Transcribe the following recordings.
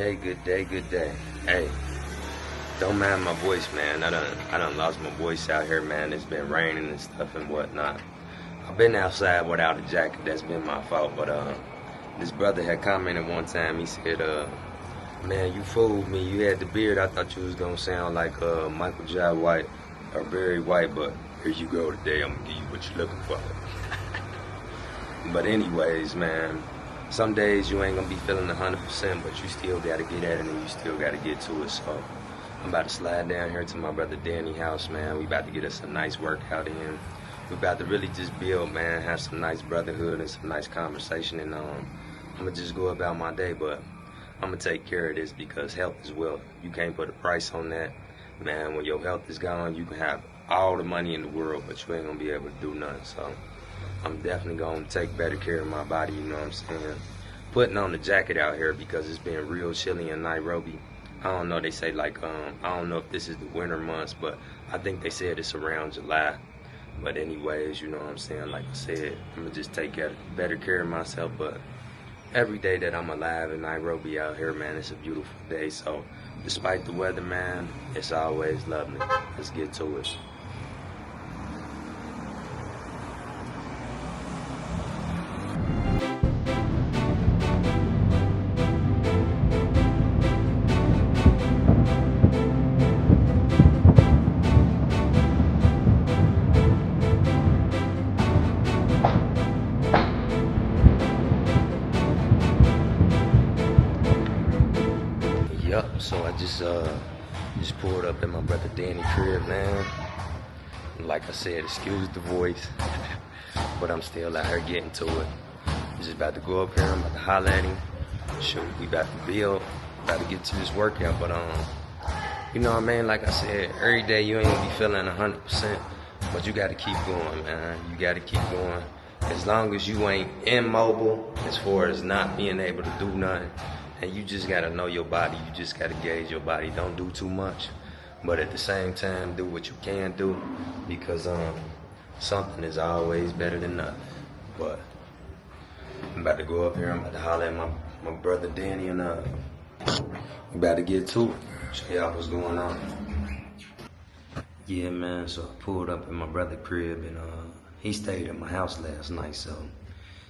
day, good day, good day. Hey, don't mind my voice, man. I done lost my voice out here, man. It's been raining and stuff and whatnot. I've been outside without a jacket. That's been my fault. But this brother had commented one time. He said, man, you fooled me. You had the beard. I thought you was gonna sound like Michael J. White or Barry White. But here you go today. I'm gonna give you what you're looking for. But anyways, man. Some days you ain't gonna be feeling 100%, but you still gotta get at it and you still gotta get to it. So I'm about to slide down here to my brother Danny's house, man. We about to get us a nice workout in. We about to really just build, man, have some nice brotherhood and some nice conversation. And I'm gonna just go about my day, but I'm gonna take care of this because health is wealth. You can't put a price on that, man. When your health is gone, you can have all the money in the world, but you ain't gonna be able to do nothing. So I'm definitely gonna take better care of my body, you know what I'm saying? Putting on the jacket out here because it's been real chilly in Nairobi. I don't know, they say like, I don't know if this is the winter months, but I think they said it's around July. But anyways, you know what I'm saying? Like I said, I'm gonna just take better care of myself, but every day that I'm alive in Nairobi out here, man, it's a beautiful day. So despite the weather, man, it's always lovely. Let's get to it. So I just pulled up at my brother Danny's crib, man. Like I said, excuse the voice, but I'm still out here getting to it. I'm just about to go up here, I'm about to holler at him. Shoot, we about to build, about to get to this workout, but you know what I mean? Like I said, every day you ain't gonna be feeling 100%, but you gotta keep going, man. You gotta keep going. As long as you ain't immobile, as far as not being able to do nothing, and you just gotta know your body, you just gotta gauge your body. Don't do too much, but at the same time, do what you can do, because something is always better than nothing. But I'm about to go up here, I'm about to holler at my brother Danny, and we about to get to it. Show y'all what's going on. Yeah, man, so I pulled up at my brother's crib, and he stayed at my house last night, so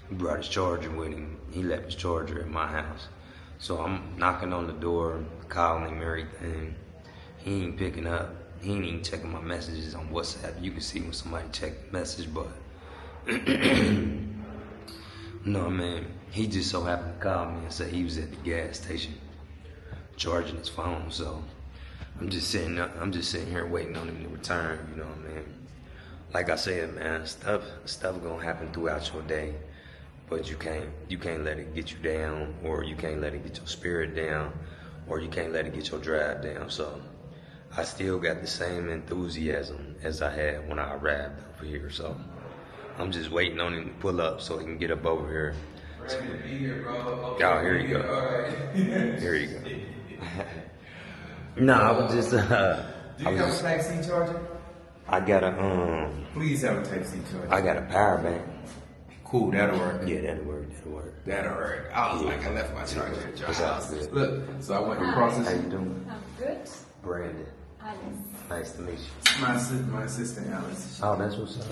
he brought his charger with him. He left his charger at my house. So I'm knocking on the door, calling him, everything. He ain't picking up. He ain't even checking my messages on WhatsApp. You can see when somebody check the message, but no, man. He just so happened to call me and say he was at the gas station charging his phone. So I'm just sitting here waiting on him to return. You know what I mean? Like I said, man, stuff gonna happen throughout your day. But you can't let it get you down, or you can't let it get your spirit down, or you can't let it get your drive down. So I still got the same enthusiasm as I had when I arrived over here. So I'm just waiting on him to pull up so he can get up over here. Ready to be here, bro. Oh, here you go. Here you go. No, I was just Do you have a Type-C charger? I got a Please have a Type-C charger. I got a power bank. Cool, that'll work. Yeah, that'll work. That'll work. I was like, I left my charger at your house. Good. Look, so I went across How this. you doing? I'm good. Brandon. Alice. Nice to meet you. My assistant, Alice. Oh, that's what's up.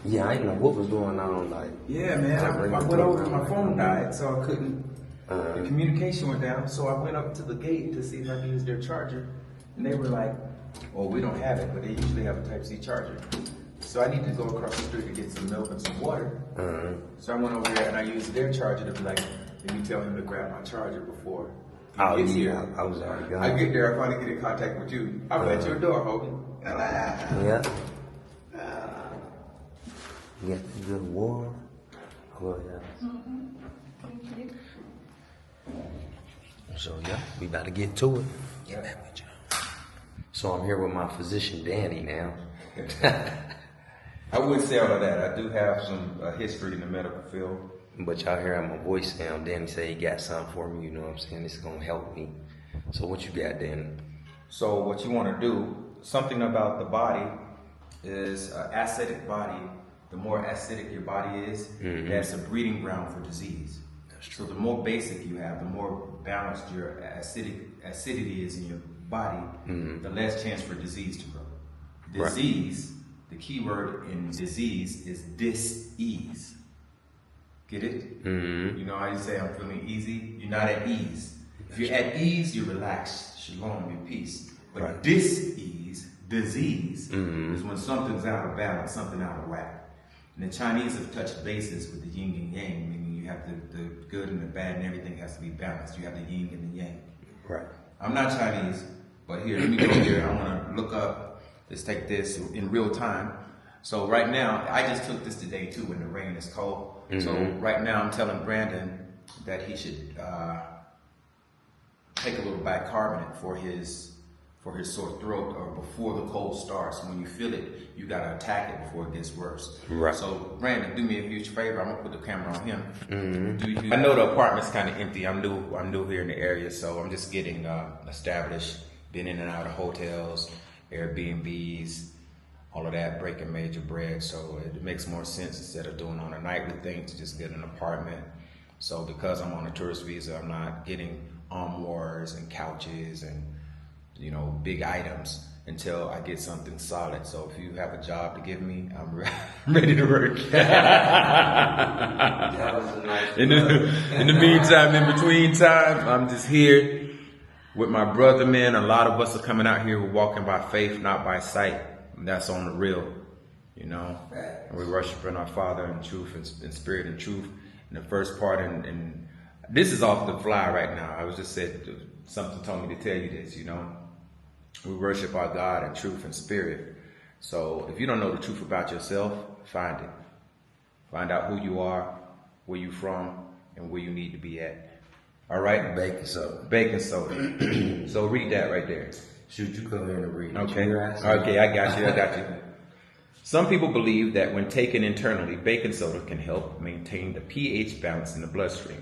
Yeah, I didn't know what was going on. Like, Yeah, man. I went over, my phone died, so I couldn't. The communication went down, so I went up to the gate to see if I could use their charger, and they were like, "Oh, we don't have it, but they usually have a Type-C charger." So I need to go across the street to get some milk and some water. So I went over there and I used their charger to be like, let me tell him to grab my charger before he gets here. I was already gone. I get there, I finally get in contact with you. I'm at your door, Hogan. Yeah. You got the good water. Oh, yeah. Thank you. So, yeah, we about to get to it. Yeah. So I'm here with my physician, Danny, now. I would say all of that. I do have some history in the medical field. But y'all hear how my voice sound. Danny said he got something for me, you know what I'm saying? This is going to help me. So what you got, Danny? So what you want to do, something about the body is an acidic body. The more acidic your body is, that's a breeding ground for disease. So the more basic you have, the more balanced your acidity is in your body, the less chance for disease to grow. Disease, the key word in disease is dis-ease. Get it? You know how you say I'm feeling easy? You're not at ease. If you're at ease, you're relaxed. Shalom, your peace. But dis-ease, disease, is when something's out of balance, something out of whack. And the Chinese have touched bases with the yin and yang, meaning you have the good and the bad and everything has to be balanced. You have the yin and the yang. Right. I'm not Chinese, but here, let me go here. I want to look up, let's take this in real time. So right now, I just took this today too when the rain is cold. So right now I'm telling Brandon that he should take a little bicarbonate for his sore throat or before the cold starts. When you feel it, you gotta attack it before it gets worse. Right. So Brandon, do me a huge favor. I'm gonna put the camera on him. I know the apartment's kind of empty. I'm new here in the area, so I'm just getting established. Been in and out of hotels, Airbnbs, all of that, breaking major bread. So it makes more sense instead of doing on a nightly thing to just get an apartment. So because I'm on a tourist visa, I'm not getting armoires and couches and big items until I get something solid. So if you have a job to give me, I'm ready to work. In the meantime, in between time, I'm just here with my brother, man. A lot of us are coming out here, we're walking by faith, not by sight. And that's on the real, And we're worshiping our Father in truth and in spirit and truth. And the first part, and this is off the fly right now. I was just said, something told me to tell you this, We worship our God in truth and spirit. So if you don't know the truth about yourself, find it. Find out who you are, where you from, and where you need to be at. All right? Baking soda. Baking soda. So read that right there. Should you come in and read? Okay. Okay, I got you. Some people believe that when taken internally, baking soda can help maintain the pH balance in the bloodstream.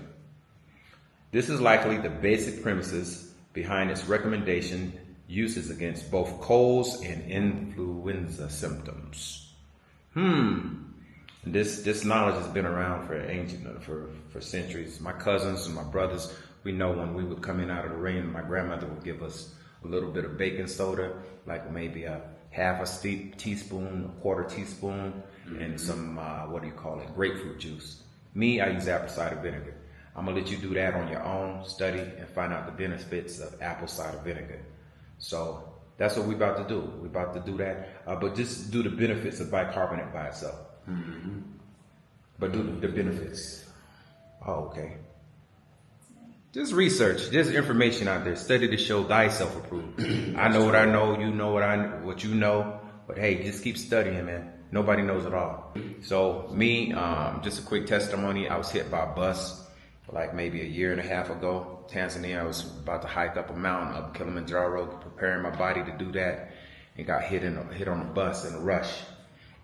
This is likely the basic premises behind its recommendation uses against both colds and influenza symptoms. This knowledge has been around for centuries. My cousins and my brothers, we know when we would come in out of the rain, my grandmother would give us a little bit of baking soda, like maybe a half a teaspoon, a quarter teaspoon, and some, grapefruit juice. Me, I use apple cider vinegar. I'm gonna let you do that on your own, study, and find out the benefits of apple cider vinegar. So that's what we're about to do. We're about to do that, but just do the benefits of bicarbonate by itself. But do the benefits. Oh, okay. Just research. There's information out there. Study to show thyself approved. I know what I know. You know what you know. But hey, just keep studying, man. Nobody knows it all. So me, just a quick testimony. I was hit by a bus like maybe a year and a half ago. Tanzania. I was about to hike up a mountain up Kilimanjaro, preparing my body to do that, and got hit on a bus in a rush.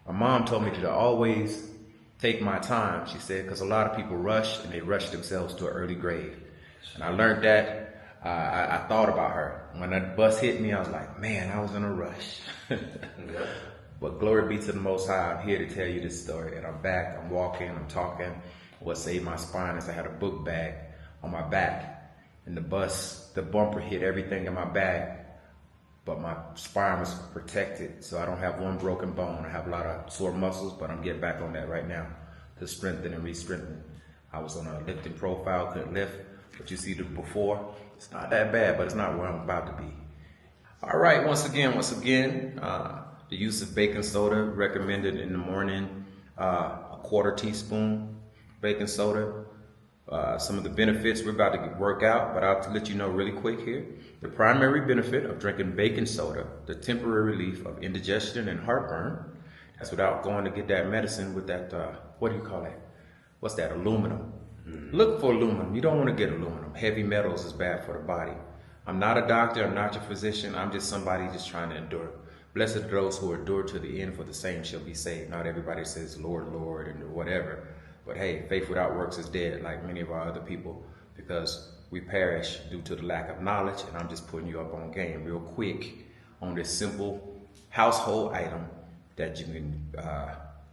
My mom told me to always take my time, she said, because a lot of people rush and they rush themselves to an early grave. And I learned that. I thought about her. When that bus hit me, I was like, man, I was in a rush. But glory be to the Most High. I'm here to tell you this story. And I'm back, I'm walking, I'm talking. What saved my spine is I had a book bag on my back. And the bumper hit everything in my bag. But my spine was protected, so I don't have one broken bone. I have a lot of sore muscles, but I'm getting back on that right now to strengthen and re-strengthen. I was on a lifting profile, couldn't lift, but you see the before. It's not that bad, but it's not where I'm about to be. All right, once again, the use of baking soda recommended in the morning, a quarter teaspoon baking soda. Some of the benefits we're about to work out, but I'll let you know really quick here. The primary benefit of drinking baking soda, the temporary relief of indigestion and heartburn. That's without going to get that medicine with that, what do you call that? What's that, aluminum? Look for aluminum. You don't want to get aluminum. Heavy metals is bad for the body. I'm not a doctor, I'm not your physician, I'm just somebody just trying to endure. Blessed are those who endure to the end, for the same shall be saved. Not everybody says, Lord, Lord, and whatever. But hey, faith without works is dead, like many of our other people, because we perish due to the lack of knowledge. And I'm just putting you up on game real quick on this simple household item that you can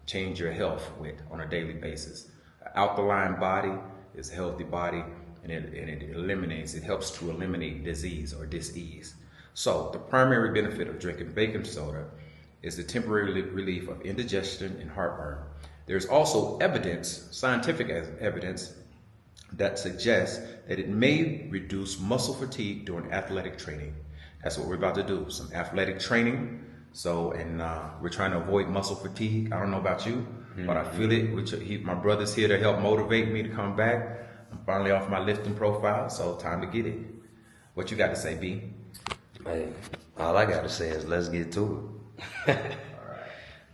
change your health with on a daily basis. Alkaline body is a healthy body, and it helps to eliminate disease or dis-ease. So the primary benefit of drinking baking soda is the temporary relief of indigestion and heartburn. There's also evidence, scientific evidence, that suggests that it may reduce muscle fatigue during athletic training. That's what we're about to do, some athletic training. So, and we're trying to avoid muscle fatigue. I don't know about you, but I feel it. My brother's here to help motivate me to come back. I'm finally off my lifting profile, so time to get it. What you got to say, B? Hey, all I got to say is let's get to it.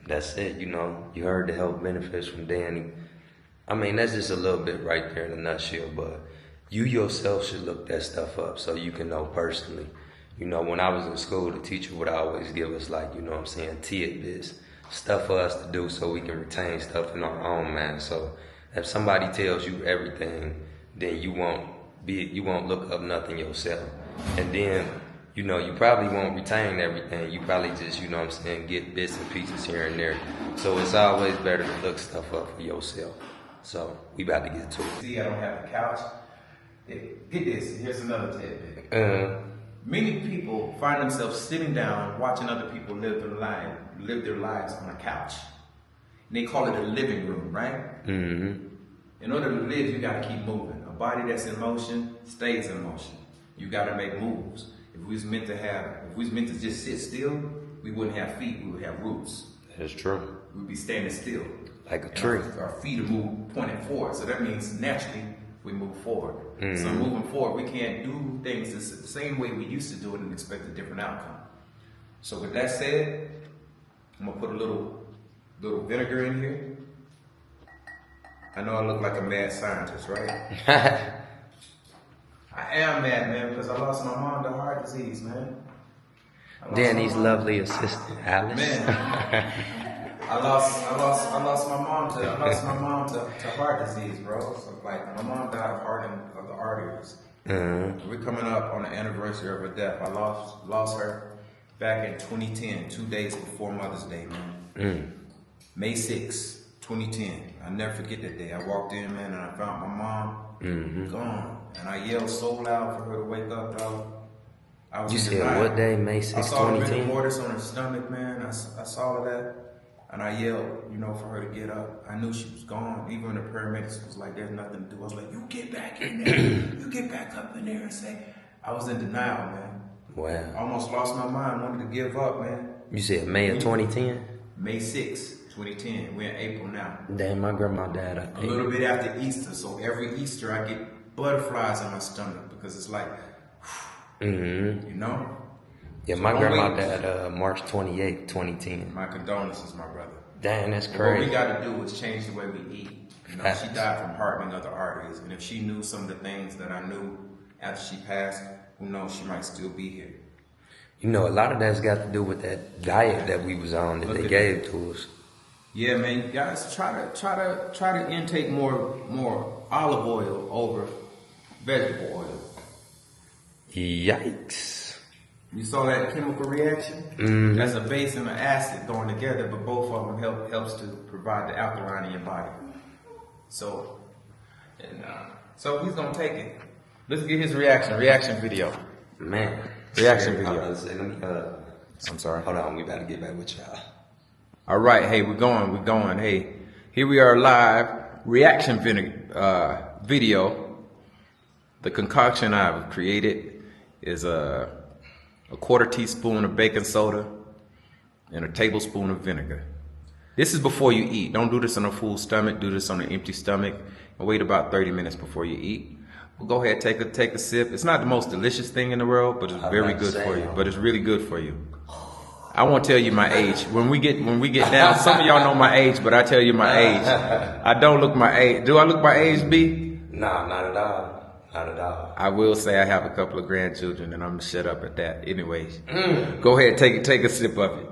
That's it, you know. You heard the health benefits from Danny. I mean, that's just a little bit right there in a nutshell, but you yourself should look that stuff up so you can know personally. You know, when I was in school, the teacher would always give us, like, you know what I'm saying, tidbits, stuff for us to do so we can retain stuff in our own mind. So if somebody tells you everything, then you won't look up nothing yourself. And then, you know, you probably won't retain everything. You probably just, you know what I'm saying, get bits and pieces here and there. So it's always better to look stuff up for yourself. So we about to get to it. See, I don't have a couch. Get this, here's another tidbit. Many people find themselves sitting down watching other people live their lives on a couch. And they call it a living room, right? Mm-hmm. In order to live, you gotta keep moving. A body that's in motion stays in motion. You gotta make moves. If we was meant to just sit still, we wouldn't have feet, we would have roots. That's true. We'd be standing still. Like a tree. Our feet are pointing forward, so that means naturally we move forward. Mm-hmm. So moving forward, we can't do things the same way we used to do it and expect a different outcome. So with that said, I'm gonna put a little vinegar in here. I know I look like a mad scientist, right? I am mad, man, because I lost my mom to heart disease, man. Danny's lovely assistant, Alice. Man, I lost my mom to heart disease, bro. So like, my mom died of hardening of the arteries. Mm-hmm. We're coming up on the anniversary of her death. I lost her back in 2010, 2 days before Mother's Day, man. Mm. May 6, 2010. I'll never forget that day. I walked in, man, and I found my mom gone. And I yelled so loud for her to wake up, dog. You said what day? May 6, 2010? I saw the rigor mortis on her stomach, man. I saw that. And I yelled, you know, for her to get up. I knew she was gone. Even the paramedics was like, there's nothing to do. I was like, you get back in there. You get back up in there and say. I was in denial, man. Wow. I almost lost my mind. Wanted to give up, man. You said May of 2010? May 6, 2010. We're in April now. Damn, my grandma died, I think. A little bit after Easter. So every Easter I get butterflies in my stomach because it's like, you know? Yeah, so my grandma died March 28th, 2010. My condolences, my brother. Damn, that's crazy. What we got to do is change the way we eat. You know, she died from hardening of the arteries. And if she knew some of the things that I knew after she passed, who knows, she might still be here. You know, a lot of that's got to do with that diet that we was on that they gave to us. Yeah, man, you guys try to intake more olive oil over vegetable oil. Yikes. You saw that chemical reaction? Mm-hmm. That's a base and an acid going together, but both of them helps to provide the alkaline in your body. So he's gonna take it. Let's get his reaction video. Man. Reaction video. I'm sorry. Hold on, we better get back with y'all. All right, hey, we're going. Hey, here we are live. Reaction video. The concoction I've created is a quarter teaspoon of baking soda and a tablespoon of vinegar. This is before you eat. Don't do this on a full stomach. Do this on an empty stomach and wait about 30 minutes before you eat. Well, go ahead, take a sip. It's not the most delicious thing in the world, but it's very good for you. But it's really good for you. I won't tell you my age. When we get down, some of y'all know my age, but I tell you my age. I don't look my age. Do I look my age, B? Nah, not at all. Not at all. I will say I have a couple of grandchildren, and I'm gonna shut up at that. Anyways, go ahead, take a sip of it.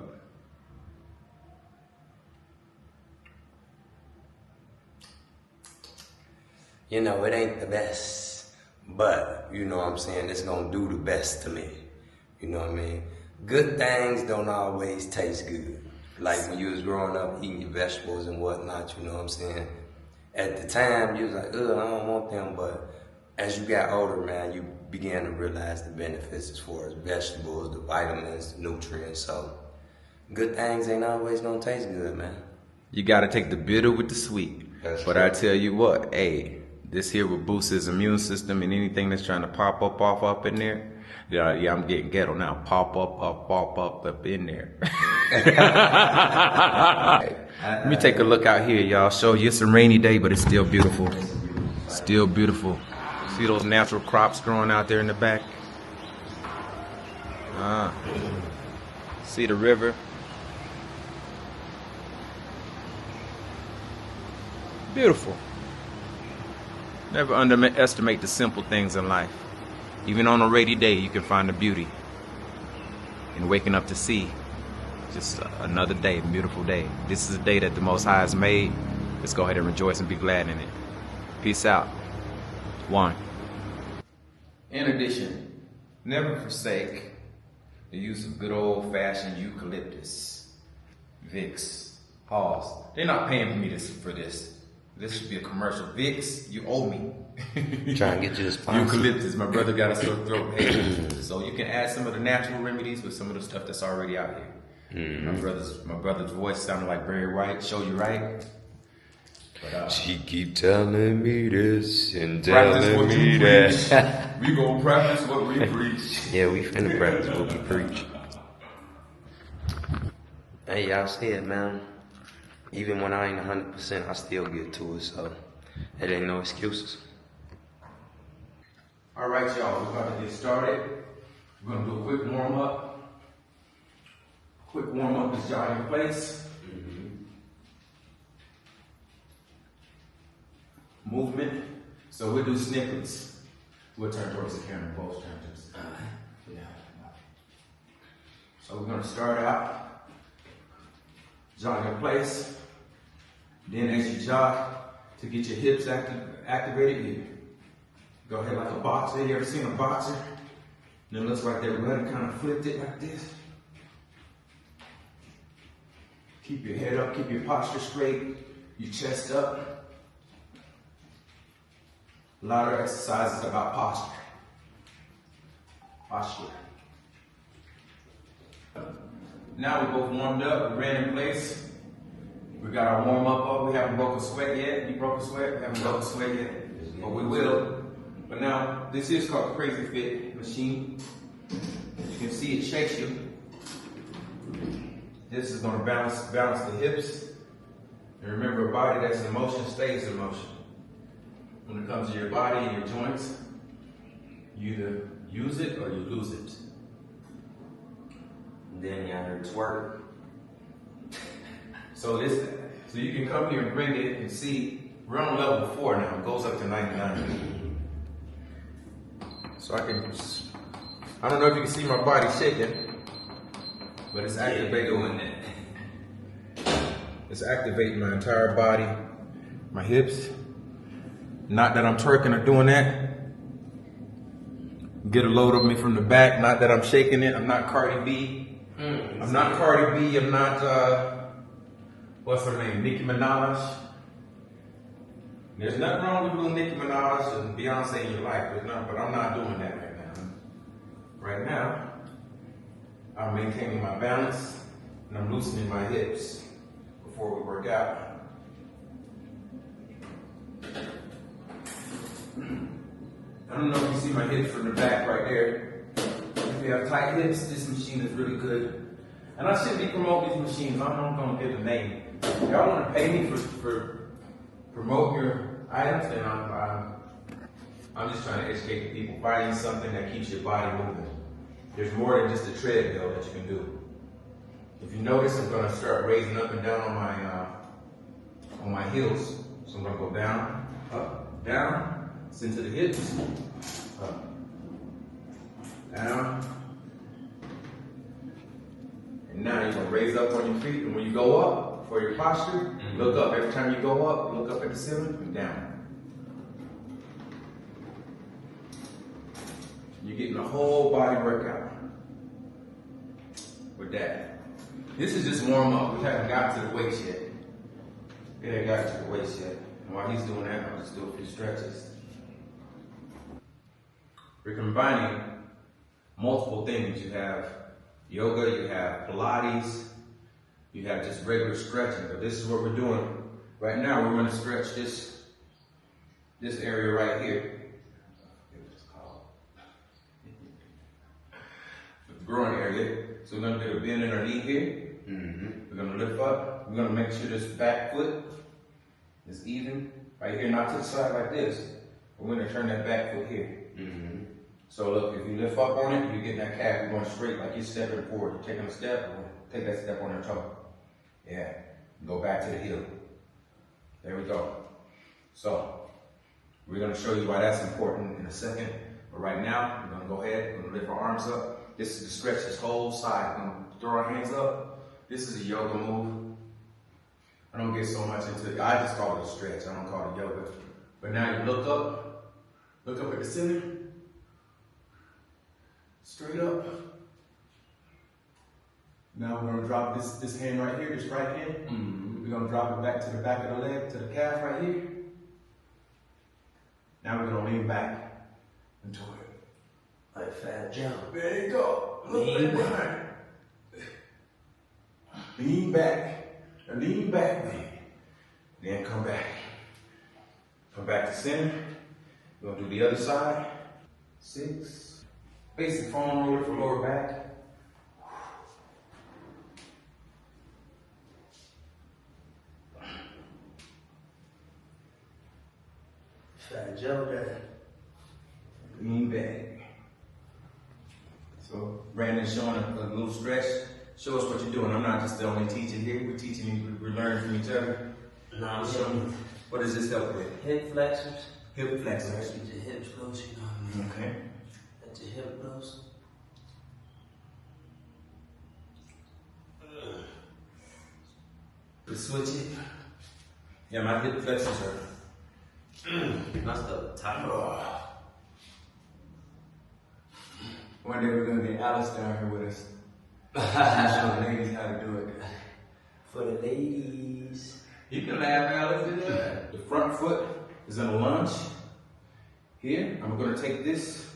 You know, it ain't the best, but you know what I'm saying, it's gonna do the best to me. You know what I mean? Good things don't always taste good. Like when you was growing up eating your vegetables and whatnot, you know what I'm saying? At the time, you was like, ugh, I don't want them. But as you got older, man, you began to realize the benefits as far as vegetables, the vitamins, the nutrients. So good things ain't always gonna taste good, man. You gotta take the bitter with the sweet. That's but true. I tell you what, hey, this here will boost his immune system, and anything that's trying to pop up in there. Yeah, I'm getting ghetto now. Pop up in there. Let me take a look out here, y'all. Show you it's a rainy day, but it's still beautiful. Still beautiful. See those natural crops growing out there in the back? See the river? Beautiful. Never underestimate the simple things in life. Even on a rainy day, you can find the beauty in waking up to see just another day, a beautiful day. This is a day that the Most High has made. Let's go ahead and rejoice and be glad in it. Peace out. One. In addition, never forsake the use of good old-fashioned eucalyptus, Vicks, Halls. They're not paying me for this. This should be a commercial. Vicks, you owe me. Trying to get you a sponsor. Eucalyptus, my brother got a sore throat pain. So you can add some of the natural remedies with some of the stuff that's already out here. My brother's voice sounded like Barry White. Show you right. But, she keep telling me this and practice telling what me you that. preach. We gonna practice what we preach. Yeah, we finna practice what we preach. Hey, y'all see it, man. Even when I ain't 100%, I still get to it, so it ain't no excuses. All right, y'all, we're about to get started. We're gonna do a quick warm up. Quick warm up is jog in place. Movement. So we'll do snippets. We'll turn towards the camera, both turn towards the camera. Yeah. So we're gonna start out, jog in place. Then as you jog, to get your hips activated, you go ahead like a boxer. You ever seen a boxer? And it looks like their rudder kind of flipped it like this. Keep your head up, keep your posture straight, your chest up. A lot of exercises about posture. Posture. Now we're both warmed up, we ran in place. We got our warm up. We haven't broken sweat yet. You broke a sweat? We haven't broken sweat yet. But we will. But now, this is called the Crazy Fit machine. As you can see, it shakes you. This is going to balance the hips. And remember, a body that's in motion stays in motion. When it comes to your body and your joints, you either use it or you lose it. Then y'all heard twerk. So you can come here and bring it and see, we're on level 4 now, it goes up to 99. So I don't know if you can see my body shaking, but it's activating. It's activating my entire body, my hips. Not that I'm twerking or doing that. Get a load of me from the back, not that I'm shaking it. I'm not Cardi B. I'm not Cardi B, I'm not, what's her name? Nicki Minaj. There's nothing wrong with little Nicki Minaj and Beyonce in your life. There's nothing, but I'm not doing that right now. Right now, I'm maintaining my balance and I'm loosening my hips before we work out. I don't know if you see my hips from the back right there. If you have tight hips, this machine is really good. And I shouldn't be promoting these machines. I'm not going to give a name. If y'all want to pay me for promote your items, then I'm just trying to educate the people. Finding something that keeps your body moving. There's more than just a treadmill that you can do. If you notice, I'm going to start raising up and down on my heels. So I'm going to go down, up, down, into the hips, up, down. And now you're going to raise up on your feet, and when you go up for your posture, look up. Every time you go up, look up at the ceiling and down. You're getting a whole body workout with that. This is just warm up. We haven't got to the weights yet. We haven't got to the weights yet. And while he's doing that, I'll just do a few stretches. We're combining multiple things. You have yoga, you have Pilates, you have just regular stretching. But this is what we're doing. Right now, we're going to stretch this area right here. The groin area. So we're going to do a bend in our knee here. We're going to lift up. We're going to make sure this back foot is even. Right here, not to the side like this. We're going to turn that back foot here. So look, if you lift up on it, you're getting that calf. You're going straight like you're stepping forward. You're taking a step, take that step on your toe. Yeah. Go back to the heel. There we go. So, we're going to show you why that's important in a second. But right now, we're going to go ahead. We're going to lift our arms up. This is to stretch this whole side. We're going to throw our hands up. This is a yoga move. I don't get so much into it. I just call it a stretch. I don't call it yoga. But now you look up at the center. Straight up. Now we're going to drop this hand right here, this right hand. We're going to drop it back to the back of the leg, to the calf right here. Now we're going to lean back into it. Like fat jump. There you go. Lean back. Lean back. Lean back, man. Then come back. Come back to center. We're going to do the other side. 6. Basic foam roller for lower back. Fat Joe there. Lean back. So Brandon's showing a little stretch. Show us what you're doing. I'm not just the only teacher here. We're teaching you. We're learning from each other. No, I'm showing What does this help with? hip flexors. Hip flexors. Get your hips close, you know what I mean? Okay. Let your hip close. We switch it. Yeah, my hip flexors are. That's the top. One day we're gonna get Alice down here with us. Show the ladies how to do it. For the ladies. You can laugh, Alice. The front foot is gonna lunge here. I'm gonna take this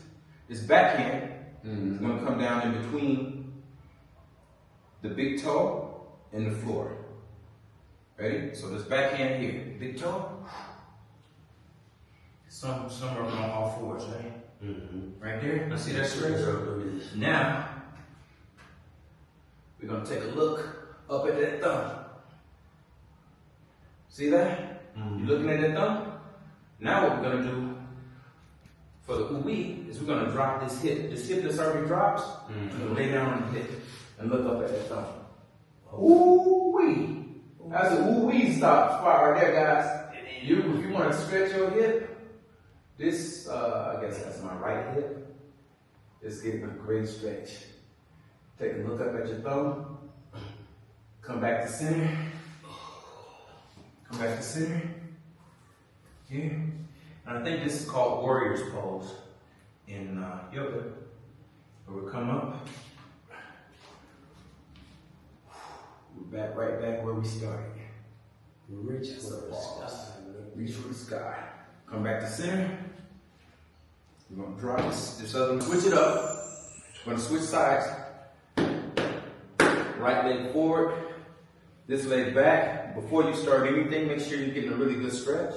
backhand. It's gonna come down in between the big toe and the floor. Ready? So this backhand here, big toe. Somewhere on all fours, right? Right there. Now see that stretch? Now we're gonna take a look up at that thumb. See that? You looking at that thumb? Now what we're gonna do for the ooh-wee is we're gonna drop this hip. This hip that's already dropped, we're gonna lay down on the hip and look up at that thumb. Ooh-wee. That's a ooh-wee spot right there, guys. If you want to stretch your hip, this, I guess that's my right hip. It's getting a great stretch. Take a look up at your thumb. Come back to center. Come back to center. Here. And I think this is called warrior's pose in yoga. Where we come up. We're back right back where we started. Reach for the sky. Reach for the sky. Come back to center. We're gonna drop this other one. Switch it up. We're gonna switch sides. Right leg forward. This leg back. Before you start anything, make sure you're getting a really good stretch.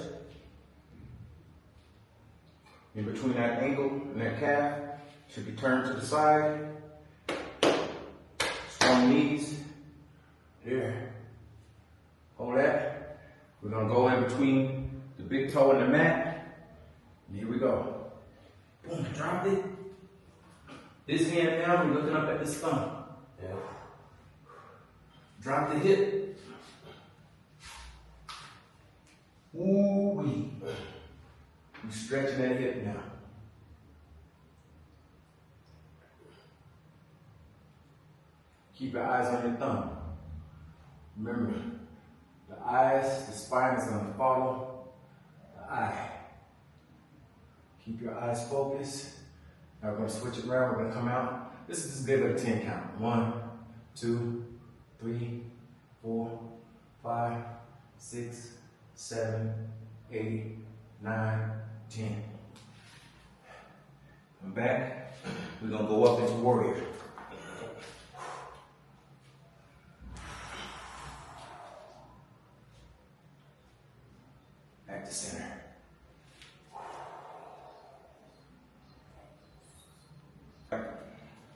In between that ankle and that calf. Should be turned to the side. Strong knees. There. Hold that. We're gonna go in between the big toe and the mat. And here we go. Boom, drop it. This hand down, we're looking up at this thumb. Yeah. Drop the hip. Ooh-wee. You're stretching that hip now. Keep your eyes on your thumb. Remember, the eyes, the spine is going to follow the eye. Keep your eyes focused. Now we're going to switch it around. We're going to come out. This is just good at a 10 count. 1, 2, 3, 4, 5, 6, 7, 8, 9, 10. I'm back. We're gonna go up into warrior. Back to center.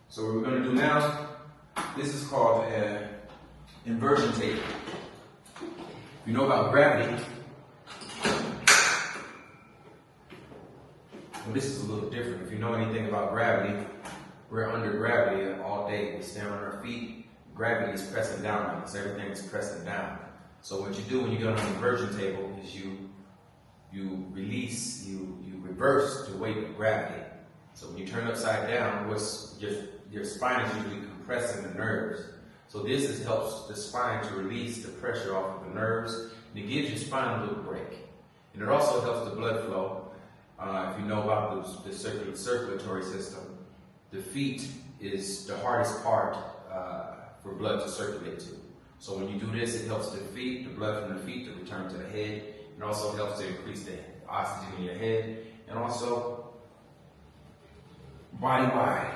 So what we're gonna do now, this is called an inversion table. If you know about gravity, well, this is a little different. If you know anything about gravity, we're under gravity all day. We stand on our feet. Gravity is pressing down on us. Everything is pressing down. So what you do when you get on an inversion table is you release, you reverse the weight of gravity. So when you turn upside down, your spine is usually compressing the nerves. So this helps the spine to release the pressure off of the nerves, and it gives your spine a little break. And it also helps the blood flow. If you know about the circulatory system, the feet is the hardest part for blood to circulate to. So when you do this, it helps the blood from the feet to return to the head. It also helps to increase the oxygen in your head, and also body wide.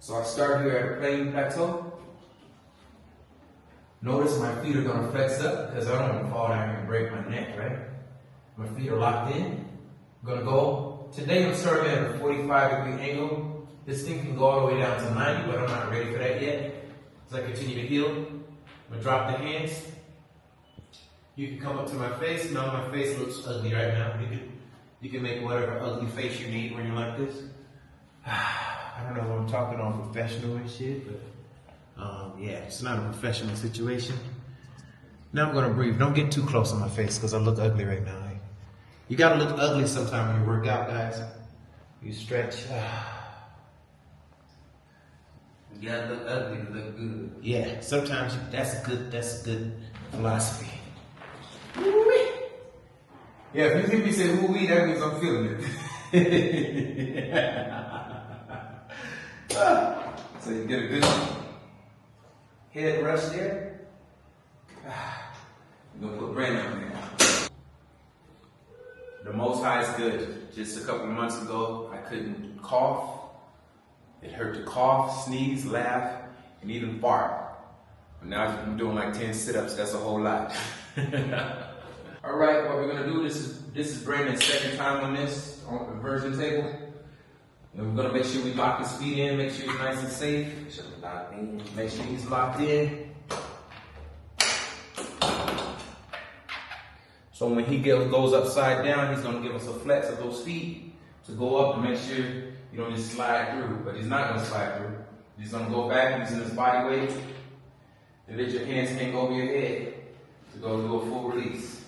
So I start here at a plane plateau. Notice my feet are gonna flex up because I don't want to fall down here and break my neck, right? My feet are locked in. I'm gonna go. Today I'm starting at a 45-degree angle. This thing can go all the way down to 90, but I'm not ready for that yet. As I continue to heal, I'm gonna drop the hands. You can come up to my face. Now my face looks ugly right now. You can make whatever ugly face you need when you're like this. I don't know if I'm talking on professional and shit, but yeah, it's not a professional situation. Now I'm gonna breathe. Don't get too close on my face because I look ugly right now. You gotta look ugly sometime when you work out, guys. You stretch. You gotta look ugly to look good. Yeah, sometimes that's a good philosophy. Yeah, if you hear me say woo-wee, that means I'm feeling it. So you get a good head rush there. You're gonna put Brandon on there. The Most High is good. Just a couple of months ago, I couldn't cough. It hurt to cough, sneeze, laugh, and even fart. But now I'm doing like 10 sit-ups. That's a whole lot. All right, what we're gonna do, this is Brandon's second time on this, on the inversion table. And we're gonna make sure we lock his feet in, make sure he's nice and safe. Make sure he's locked in. So when he goes upside down, he's gonna give us a flex of those feet to go up and make sure you don't just slide through. But he's not gonna slide through. He's gonna go back using his body weight and let your hands hang over your head to go do a full release.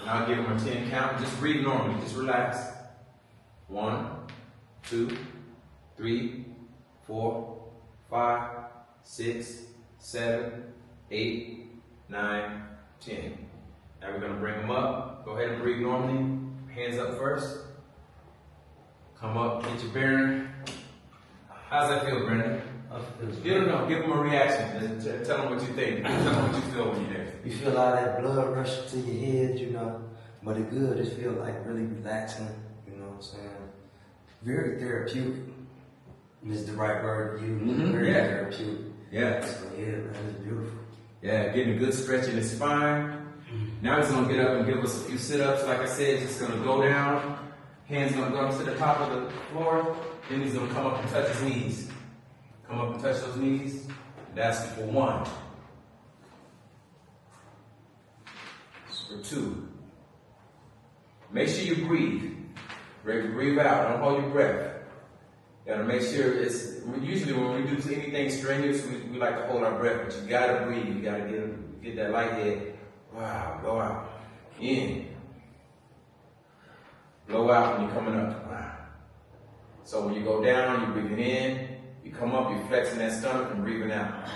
And I'll give him a 10 count. Just breathe normally. Just relax. 1, 2, 3, 4, 5, 6, 7, 8, 9, 10. Now we're going to bring him up. Go ahead and breathe normally. Hands up first. Come up, get your bearing. How's that feel, Brandon? Give him a reaction. Tell him what you think. Tell him what you feel when you're there. You feel a lot of that blood rushing to your head, you know, but it's good. It feels like really relaxing, you know what I'm saying? Very therapeutic. Is the right word to use. Very therapeutic. Yeah. So yeah, man, it's beautiful. Yeah, getting a good stretch in his spine. Now he's gonna get up and give us a few sit-ups. Like I said, he's gonna go down. Hands gonna go up to the top of the floor. Then he's gonna come up and touch his knees. Come up and touch those knees. That's for 1. For 2. Make sure you breathe. Breathe out. Don't hold your breath. You gotta make sure usually when we do anything strenuous, we like to hold our breath, but you gotta breathe. You gotta get that light head. Wow, blow out. In. Blow out when you're coming up. Wow. So when you go down, you're breathing in. You come up, you're flexing that stomach and breathing out.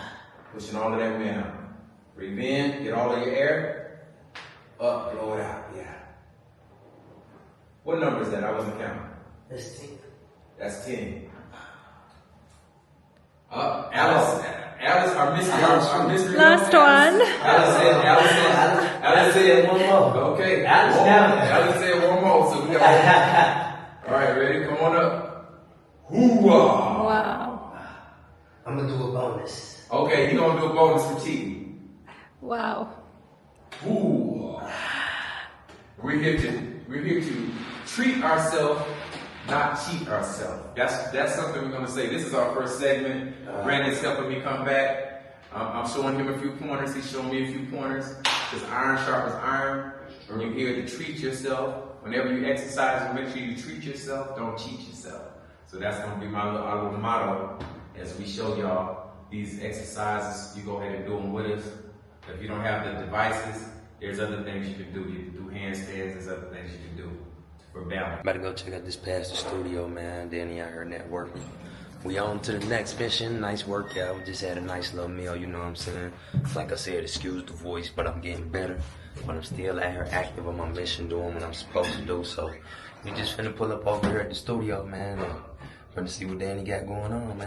Pushing all of that wind out. Breathe in, get all of your air. Up, blow it out. Yeah. What number is that? I wasn't counting. That's 10. That's 10. Up. Alice Alice, our mystery. Last one. Alice said one more. okay. Alice One down more. there. Alice said one more, so we got all right, ready? Come on up. Hoo-ah. Wow. I'm gonna do a bonus. Okay, you gonna do a bonus for cheating. Wow. Ooh. We're here to treat ourselves, not cheat ourselves. That's something we're gonna say. This is our first segment. Brandon's helping me come back. I'm showing him a few pointers. He's showing me a few pointers. Because iron sharpens iron. When you're here to treat yourself, whenever you exercise, make sure you treat yourself. Don't cheat yourself. So that's gonna be our little motto as we show y'all these exercises. You go ahead and do them with us. If you don't have the devices, there's other things you can do. You can do handstands. There's other things you can do for balance. About to go check out this Pastor studio, man. Danny out here networking. We on to the next mission. Nice workout. We just had a nice little meal, you know what I'm saying? Like I said, excuse the voice, but I'm getting better. But I'm still out here active on my mission, doing what I'm supposed to do. So we just finna pull up over here at the studio, man. And finna see what Danny got going on, man.